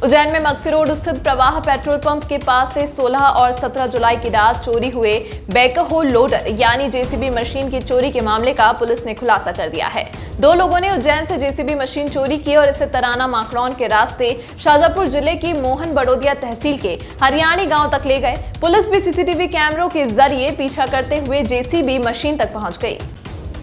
उज्जैन में मक्सी रोड स्थित प्रवाह पेट्रोल पंप के पास से 16 और 17 जुलाई की रात चोरी हुए बैकहो लोडर यानी जेसीबी मशीन की चोरी के मामले का पुलिस ने खुलासा कर दिया है। दो लोगों ने उज्जैन से जेसीबी मशीन चोरी की और इसे तराना माखड़ौन के रास्ते शाजापुर जिले की मोहन बड़ोदिया तहसील के हरियाणी गांव तक ले गए। पुलिस भी सीसीटीवी कैमरों के जरिए पीछा करते हुए जेसीबी मशीन तक पहुंच गई।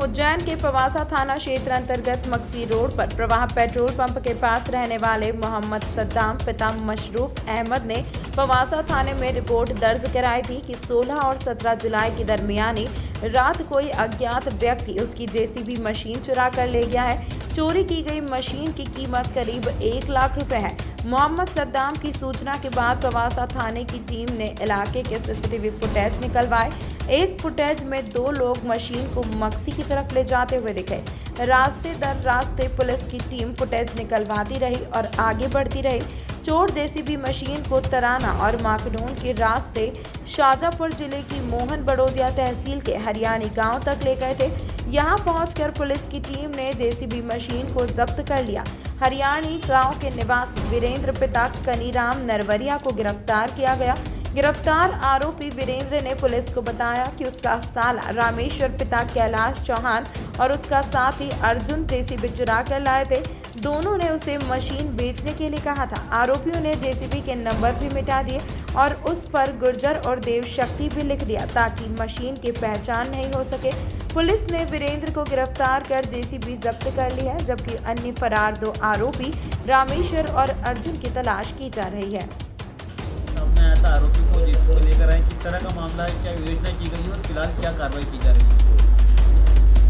उज्जैन के पवासा थाना क्षेत्र अंतर्गत मक्सी रोड पर प्रवाह पेट्रोल पंप के पास रहने वाले मोहम्मद सद्दाम पिता मशरूफ अहमद ने पवासा थाने में रिपोर्ट दर्ज कराई थी कि 16 और 17 जुलाई की दरमियानी रात कोई अज्ञात व्यक्ति उसकी जेसीबी मशीन चुरा कर ले गया है। चोरी की गई मशीन की कीमत करीब 1 लाख रुपए है। मोहम्मद सद्दाम की सूचना के बाद पवासा थाने की टीम ने इलाके के सीसीटीवी फुटेज निकलवाए। एक फुटेज में 2 लोग मशीन को मक्सी की तरफ ले जाते हुए दिखे। रास्ते दर रास्ते पुलिस की टीम फुटेज निकलवाती रही और आगे बढ़ती रही। चोर जेसीबी मशीन को तराना और माखड़ौन के रास्ते शाजापुर जिले की मोहन बड़ोदिया तहसील के हरियाणी गांव तक ले गए थे। यहां पहुंचकर पुलिस की टीम ने जेसीबी मशीन को जब्त कर लिया। हरियाणी गांव के निवासी वीरेंद्र पिता कनीराम नरवरिया को गिरफ्तार किया गया। गिरफ्तार आरोपी वीरेंद्र ने पुलिस को बताया कि उसका साला रामेश्वर पिता कैलाश चौहान और उसका साथी अर्जुन जेसीबी चुरा कर लाए थे। दोनों ने उसे मशीन बेचने के लिए कहा था। आरोपियों ने जेसीबी के नंबर भी मिटा दिए और उस पर गुर्जर और देव शक्ति भी लिख दिया ताकि मशीन की पहचान नहीं हो सके। पुलिस ने वीरेंद्र को गिरफ्तार कर जेसीबी जब्त कर ली है, जबकि अन्य फरार 2 आरोपी रामेश्वर और अर्जुन की तलाश की जा रही है। सामने आया था आरोपी को जेसीबी को लेकर आए, किस तरह का मामला है, क्या विवेचना की गई है और फिलहाल क्या कार्रवाई की जा रही है?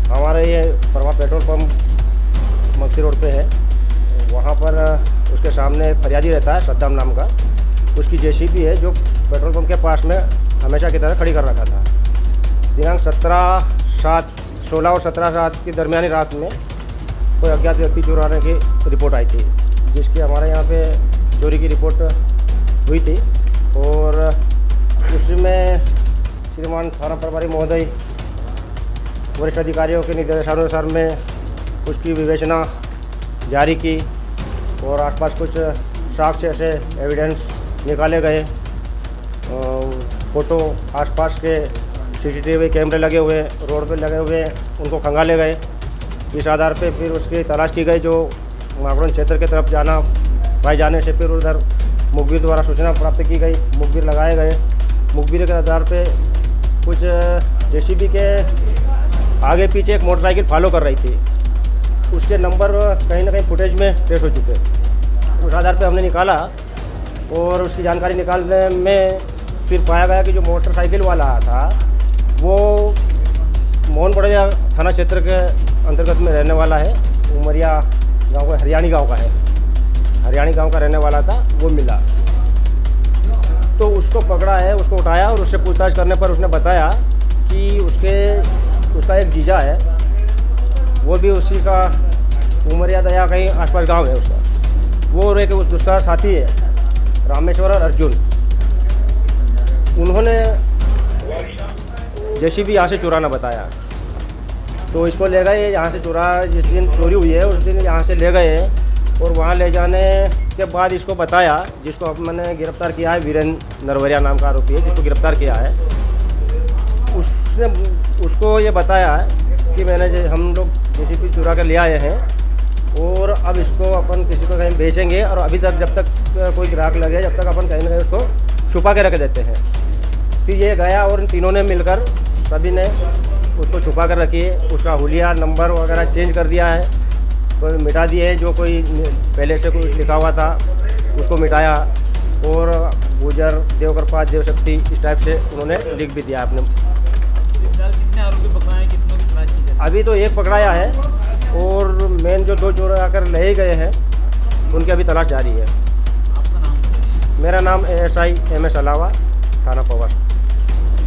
हमारा ये प्रवाह पेट्रोल पंप मक्सी रोड पे है। वहाँ पर उसके सामने फरियादी रहता है सद्दाम नाम का। उसकी जेसीबी है जो पेट्रोल पंप के पास में हमेशा की तरह खड़ी कर रखा था। दिनांक 16 और 17 की दरमियानी रात में कोई अज्ञात व्यक्ति चुराने की रिपोर्ट आई थी, जिसकी हमारे यहाँ पे चोरी की रिपोर्ट हुई थी और उसमें श्रीमान थाना प्रभारी महोदय वरिष्ठ अधिकारियों के निर्देशानुसार में उसकी विवेचना जारी की और आसपास कुछ साक्ष्य ऐसे एविडेंस निकाले गए। फ़ोटो आसपास के सीसीटीवी कैमरे लगे हुए रोड पे लगे हुए उनको खंगाले गए। इस आधार पे फिर उसकी तलाश की गई। जो माखड़ौन क्षेत्र की तरफ जाना पाए जाने से फिर उधर मुखबिर द्वारा सूचना प्राप्त की गई। मुखबिर लगाए गए। मुखबिर के आधार पे कुछ जेसीबी के आगे पीछे एक मोटरसाइकिल फॉलो कर रही थी। उसके नंबर कहीं ना कहीं फुटेज में ट्रेस हो चुके। उस आधार पे हमने निकाला और उसकी जानकारी निकालने में फिर पाया गया कि जो मोटरसाइकिल वाला था वो मोहन बड़ोदिया थाना क्षेत्र के अंतर्गत में रहने वाला है। उमरिया गांव का हरियाणी गांव का है। हरियाणी गांव का रहने वाला था। वो मिला तो उसको पकड़ा है, उसको उठाया और उससे पूछताछ करने पर उसने बताया कि उसका एक जीजा है, वो भी उसी का उमरिया दया कहीं आसपास गांव है उसका। वो और एक उसका साथी है रामेश्वर और अर्जुन। उन्होंने जेसीबी यहाँ से चुराना बताया तो इसको ले गए। यहाँ से जिस दिन चोरी हुई है उस दिन यहाँ से ले गए और वहाँ ले जाने के बाद इसको बताया, जिसको मैंने गिरफ्तार किया है, वीरेंद्र नरवरिया नाम का आरोपी है जिसको गिरफ्तार किया है। उसने उसको ये बताया कि हम लोग जेसीबी चुरा कर ले आए हैं और अब इसको अपन किसी को कहीं बेचेंगे और अभी तक जब तक कोई ग्राहक लगे जब तक अपन कहीं ना कहीं उसको छुपा के रख देते हैं। फिर ये गया और इन तीनों ने मिलकर सभी ने उसको छुपा कर रखी है। उसका हुलिया नंबर वगैरह चेंज कर दिया है, कोई मिटा दिए। जो कोई पहले से कुछ लिखा हुआ था उसको मिटाया और गुजर देवकृपा देवशक्ति इस टाइप से उन्होंने लिख भी दिया अपने। कितने आरोपी पकड़ाए, कितनों की तलाश की जाए? अभी तो एक पकड़ाया है और मेन जो 2 चोर आकर ले गए हैं उनकी अभी तलाश जारी है। आपका नाम? मेरा नाम ASI MS अलावा थाना पवासा।